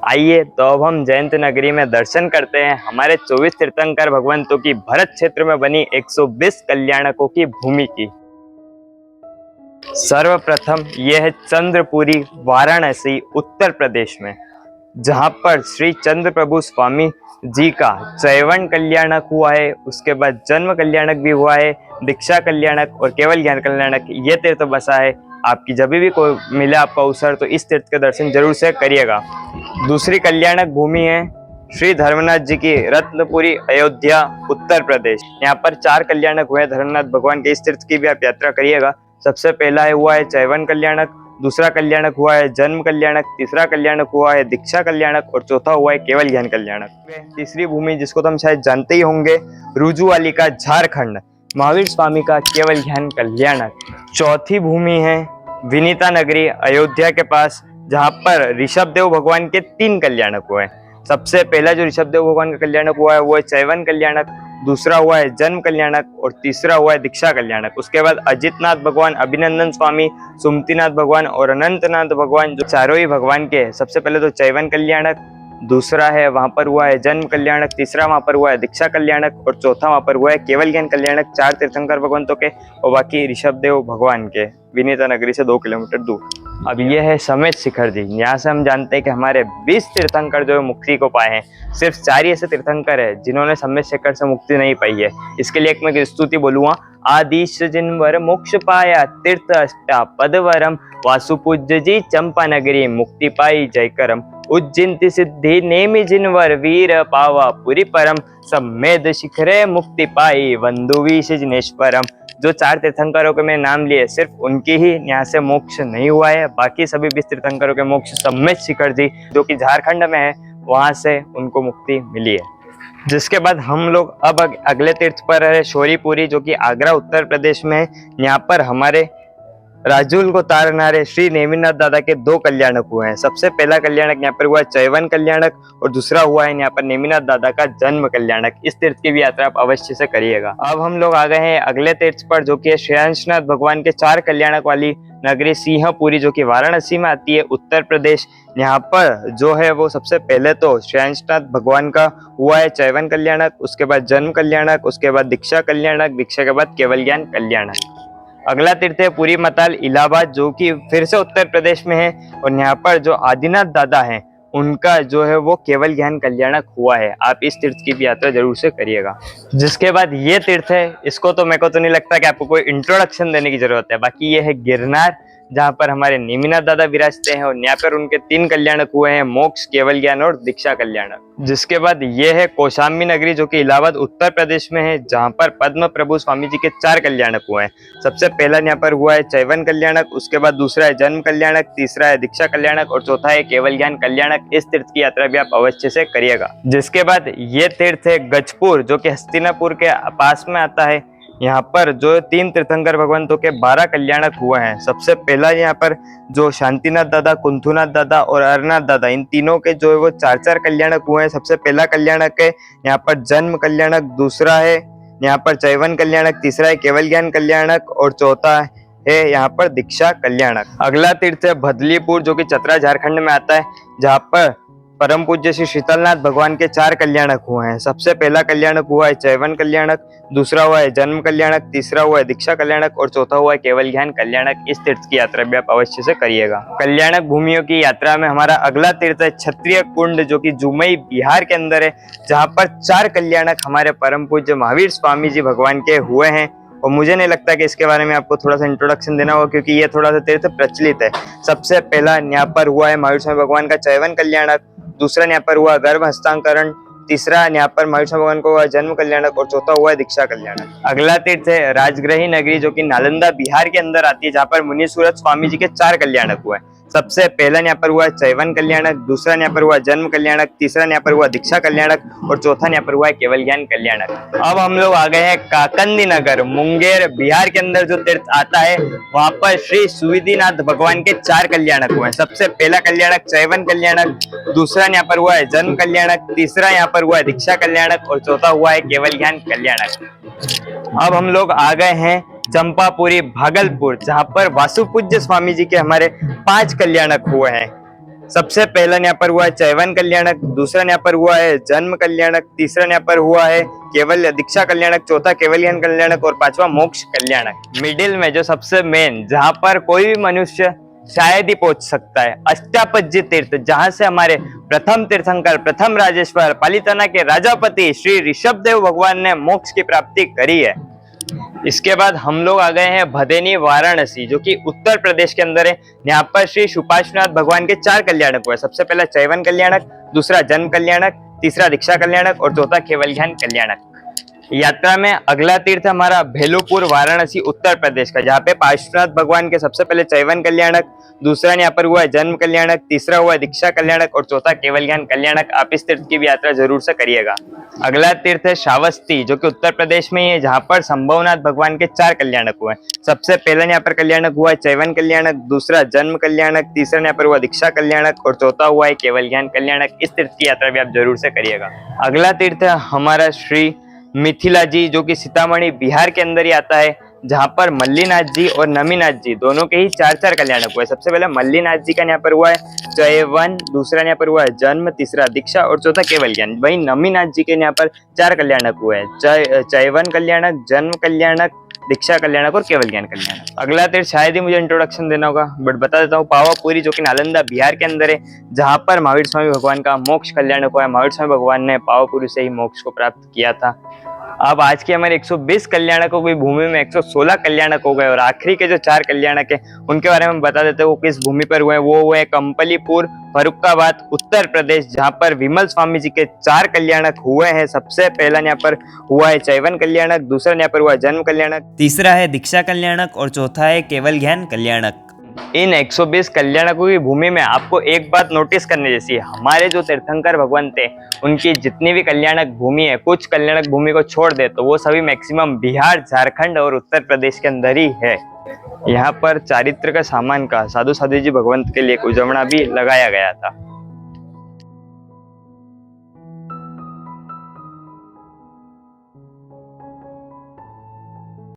आइए तो अब हम जयंत नगरी में दर्शन करते हैं हमारे 24 तीर्थंकर भगवंतों की भरत क्षेत्र में बनी 120 कल्याणकों की भूमि की। सर्वप्रथम यह है चंद्रपुरी, वाराणसी, उत्तर प्रदेश में, जहां पर श्री चंद्र प्रभु स्वामी जी का चैवन कल्याणक हुआ है। उसके बाद जन्म कल्याणक भी हुआ है, दीक्षा कल्याणक और केवल ज्ञान कल्याणक ये तीर्थ बसा है। आपकी जब भी कोई मिले आपका अवसर तो इस तीर्थ के दर्शन जरूर से करिएगा। दूसरी कल्याणक भूमि है श्री धर्मनाथ जी की रत्नपुरी, अयोध्या, उत्तर प्रदेश। यहाँ पर 4 कल्याणक हुए धर्मनाथ भगवान के। इस तीर्थ की भी आप यात्रा करिएगा। सबसे पहला हुआ है चैवन कल्याणक, दूसरा कल्याणक हुआ है जन्म कल्याणक, तीसरा कल्याणक हुआ है दीक्षा कल्याणक और चौथा हुआ है केवल ज्ञान कल्याणक। तीसरी भूमि जिसको तो हम शायद जानते ही होंगे, रुजुवाली का झारखंड, महावीर स्वामी का केवल ज्ञान कल्याणक। चौथी भूमि है विनीता नगरी, अयोध्या के पास, जहाँ पर ऋषभ देव भगवान के 3 कल्याणक हुए हैं। सबसे पहला जो ऋषभ देव भगवान का कल्याणक हुआ है वो है चैवन कल्याणक, दूसरा हुआ है जन्म कल्याणक और तीसरा हुआ है दीक्षा कल्याणक। उसके बाद अजितनाथ भगवान, अभिनंदन स्वामी, सुमतिनाथ भगवान और अनंतनाथ भगवान, जो चारों ही भगवान के सबसे पहले तो चैवन कल्याणक, दूसरा है वहां पर हुआ है जन्म कल्याणक, तीसरा वहां पर हुआ है दीक्षा कल्याणक और चौथा वहां पर हुआ है केवल ज्ञान कल्याणक। 4 तीर्थंकर भगवंतों के और बाकी ऋषभ देव भगवान के, विनीता नगरी से 2 किलोमीटर दूर। अब ये है समेत शिखर जी। यहाँ से हम जानते हैं कि हमारे 20 तीर्थंकर जो है मुक्ति को पाए हैं। सिर्फ 4 ही ऐसे तीर्थंकर है जिन्होंने समेत शिखर से मुक्ति नहीं पाई है। इसके लिए एक मैं स्तुति बोलूंगा। आदिश जिनवर मोक्ष पाया, तीर्थ अष्टा पदवरम, वासुपूज्य जी चंपा नगरी, मुक्ति पाई जय करम। उज्जैन सिद्धि नेमि जिनवर, वीर पावा पुरी परम, समेत शिखरे मुक्ति पाई, वंदु विश जिनेश्वरम। जो 4 तीर्थंकरों के मैं नाम लिए, सिर्फ उनकी ही यहाँ से मोक्ष नहीं हुआ है। बाकी सभी 20 तीर्थंकरों के मोक्ष समेत शिखर जी जो कि झारखंड में है, वहां से उनको मुक्ति मिली है। जिसके बाद हम लोग अब अगले तीर्थ पर है शौरीपुरी, जो कि आगरा, उत्तर प्रदेश में है। यहाँ पर हमारे राजूल को तारनारे श्री नेमिनाथ दादा के 2 कल्याणक हुए हैं। सबसे पहला कल्याणक यहाँ पर हुआ है चैवन कल्याणक और दूसरा हुआ है यहाँ पर नेमिनाथ दादा का जन्म कल्याणक। इस तीर्थ की भी यात्रा आप अवश्य से करिएगा। अब हम लोग आ गए हैं अगले तीर्थ पर, जो कि है श्रेयांशनाथ भगवान के 4 कल्याणक वाली नगरी सिंहपुरी, जो कि वाराणसी में आती है, उत्तर प्रदेश। यहाँ पर जो है वो सबसे पहले तो श्रेयांशनाथ भगवान का हुआ है चैवन कल्याणक, उसके बाद जन्म कल्याणक, उसके बाद दीक्षा कल्याणक, दीक्षा के बाद केवल ज्ञान कल्याणक। अगला तीर्थ है पुरी मताल, इलाहाबाद, जो कि फिर से उत्तर प्रदेश में है। और यहाँ पर जो आदिनाथ दादा हैं उनका जो है वो केवल ज्ञान कल्याणक हुआ है। आप इस तीर्थ की भी यात्रा जरूर से करिएगा। जिसके बाद ये तीर्थ है, इसको तो मेरे को तो नहीं लगता कि आपको कोई इंट्रोडक्शन देने की जरूरत है। बाकी ये है गिरनार, जहाँ पर हमारे नेमिनाथ दादा विराजते हैं और यहाँ पर उनके 3 कल्याणक हुए हैं, मोक्ष, केवल ज्ञान और दीक्षा कल्याणक। जिसके बाद ये है कौशाम्बी नगरी, जो कि इलाहाबाद, उत्तर प्रदेश में है, जहाँ पर पद्म प्रभु स्वामी जी के 4 कल्याणक हुए हैं। सबसे पहला यहाँ पर हुआ है चैवन कल्याणक, उसके बाद दूसरा है जन्म कल्याणक, तीसरा है दीक्षा कल्याणक और चौथा है केवल ज्ञान कल्याणक। इस तीर्थ की यात्रा भी आप अवश्य से करिएगा। जिसके बाद ये तीर्थ है गजपुर, जो कि हस्तिनापुर के पास में आता है। यहाँ पर जो 3 तीर्थंकर भगवंतों के 12 कल्याणक हुए हैं। सबसे पहला यहाँ पर जो शांतिनाथ दादा, कुंथुनाथ दादा और अरनाथ दादा, इन तीनों के जो है वो 4 कल्याणक हुए हैं। सबसे पहला कल्याणक है यहाँ पर जन्म कल्याणक, दूसरा है यहाँ पर चैवन कल्याणक, तीसरा है केवल ज्ञान कल्याणक और चौथा है यहाँ पर दीक्षा कल्याणक। अगला तीर्थ है भदलीपुर, जो कि चतरा, झारखंड में आता है, जहाँ पर परम पूज्य श्री शीतलनाथ भगवान के 4 कल्याणक हुए हैं। सबसे पहला कल्याणक हुआ है चैवन कल्याणक, दूसरा हुआ है जन्म कल्याणक, तीसरा हुआ है दीक्षा कल्याणक और चौथा हुआ है केवल ज्ञान कल्याणक। इस तीर्थ की यात्रा भी आप अवश्य से करिएगा। कल्याणक भूमियों की यात्रा में हमारा अगला तीर्थ है क्षत्रिय कुंड, जो कि जुमई, बिहार के अंदर है, जहाँ पर 4 कल्याणक हमारे परम पूज्य महावीर स्वामी जी भगवान के हुए हैं। और मुझे नहीं लगता कि इसके बारे में आपको थोड़ा सा इंट्रोडक्शन देना होगा, क्योंकि ये थोड़ा सा तीर्थ प्रचलित है। सबसे पहला यहाँ पर हुआ है महावीर स्वामी भगवान का चैवन कल्याणक, दूसरा यहाँ पर हुआ गर्भ हस्तांतरण, तीसरा यहाँ पर महावीर स्वामी भगवान को हुआ जन्म कल्याणक और चौथा हुआ है दीक्षा कल्याणक। अगला तीर्थ है राजगृही नगरी, जो कि नालंदा, बिहार के अंदर आती है, जहाँ पर मुनि सूरत स्वामी जी के 4 कल्याणक हुए हैं। सबसे पहला यहाँ पर हुआ चैवन कल्याणक, दूसरा यहाँ पर हुआ जन्म कल्याणक, तीसरा यहाँ पर हुआ दीक्षा कल्याणक और चौथा यहाँ पर हुआ है केवल ज्ञान कल्याणक। अब हम लोग आ गए हैं काकंदी नगर, मुंगेर, बिहार के अंदर जो तीर्थ आता है, वहां पर श्री सुविधिनाथ भगवान के 4 कल्याणक हुए हैं। सबसे पहला कल्याणक चैवन कल्याणक, दूसरा यहाँ पर हुआ है जन्म कल्याणक, तीसरा यहाँ पर हुआ है दीक्षा कल्याणक और चौथा हुआ है केवल ज्ञान कल्याणक। अब हम लोग आ गए हैं चंपापुरी, भागलपुर, जहाँ पर वासुपूज्य स्वामी जी के हमारे 5 कल्याणक हुए हैं। सबसे पहला यहाँ पर हुआ है चैवन कल्याणक, दूसरा यहाँ पर हुआ है जन्म कल्याणक, तीसरा यहाँ पर हुआ है केवल दीक्षा कल्याणक, चौथा केवल ज्ञान कल्याणक और पांचवा मोक्ष कल्याणक। मिडिल में जो सबसे मेन, जहां पर कोई भी मनुष्य शायद ही पहुंच सकता है, अष्टापज्य तीर्थ, जहां से हमारे प्रथम तीर्थंकर, प्रथम राजेश्वर, पालिताना के राजापति श्री ऋषभदेव भगवान ने मोक्ष की प्राप्ति करी है। इसके बाद हम लोग आ गए हैं भदेनी वाराणसी, जो कि उत्तर प्रदेश के अंदर है। यहाँ पर श्री शुपाशनाथ भगवान के 4 कल्याणक हुए। सबसे पहला चैवन कल्याणक, दूसरा जन्म कल्याणक, तीसरा दीक्षा कल्याणक और चौथा केवल ज्ञान कल्याणक। यात्रा में अगला तीर्थ हमारा भेलुपुर वाराणसी उत्तर प्रदेश का, जहाँ पे पार्श्वनाथ भगवान के सबसे पहले चैवन कल्याणक, दूसरा यहाँ पर हुआ है जन्म कल्याणक, तीसरा हुआ है दीक्षा कल्याणक और चौथा केवल ज्ञान कल्याणक। आप इस तीर्थ की भी यात्रा जरूर से करिएगा। अगला तीर्थ है श्रावस्ती, जो कि उत्तर प्रदेश में ही है, जहाँ पर संभवनाथ भगवान के 4 कल्याणक हुए। सबसे पहला यहाँ पर कल्याणक हुआ है चैवन कल्याणक, दूसरा जन्म कल्याणक, तीसरा यहाँ पर हुआ दीक्षा कल्याणक और चौथा हुआ है केवल ज्ञान कल्याणक। इस तीर्थ की यात्रा भी आप जरूर से करिएगा। अगला तीर्थ है हमारा श्री मिथिला जी, जो कि सीतामढ़ी बिहार के अंदर ही आता है, जहां पर मल्लीनाथ जी और नमीनाथ जी दोनों के ही 4 कल्याणक हुए। सबसे पहले मल्लीनाथ जी का यहाँ पर हुआ है चैवन, दूसरा यहाँ पर हुआ है जन्म, तीसरा दीक्षा और चौथा केवल ज्ञान। वही नमीनाथ जी के यहाँ पर 4 कल्याणक हुए हैं, चैवन कल्याणक, जन्म कल्याणक, दीक्षा कल्याणक और केवल ज्ञान कल्याणक। अगला तीर्थ शायद ही मुझे इंट्रोडक्शन देना होगा, बट बता देता हूँ, पावापुरी, जो कि नालंदा बिहार के अंदर है, जहां पर महावीर स्वामी भगवान का मोक्ष कल्याणक हुआ है। महावीर स्वामी भगवान ने पावापुरी से ही मोक्ष को प्राप्त किया था। अब आज के हमारे 120 कल्याणकों की भूमि में 116 कल्याणक हो गए और आखिरी के जो 4 कल्याणक है उनके बारे में बता देते हैं वो किस भूमि पर हुए। वो हुए कंपलीपुर, फरुखाबाद, उत्तर प्रदेश, जहां पर विमल स्वामी जी के 4 कल्याणक हुए हैं। सबसे पहला यहाँ पर हुआ है चैवन कल्याणक, दूसरा यहाँ पर हुआ है जन्म कल्याणक, तीसरा है दीक्षा कल्याणक और चौथा है केवल ज्ञान कल्याणक। इन 120 कल्याणकों की भूमि में आपको एक बात नोटिस करने जैसी है, हमारे जो तीर्थंकर भगवान थे उनकी जितनी भी कल्याणक भूमि है, कुछ कल्याणक भूमि को छोड़ दे तो वो सभी मैक्सिमम बिहार, झारखंड और उत्तर प्रदेश के अंदर ही है। यहाँ पर चारित्र का सामान का साधु साधु जी भगवंत के लिए एक उजवना भी लगाया गया था।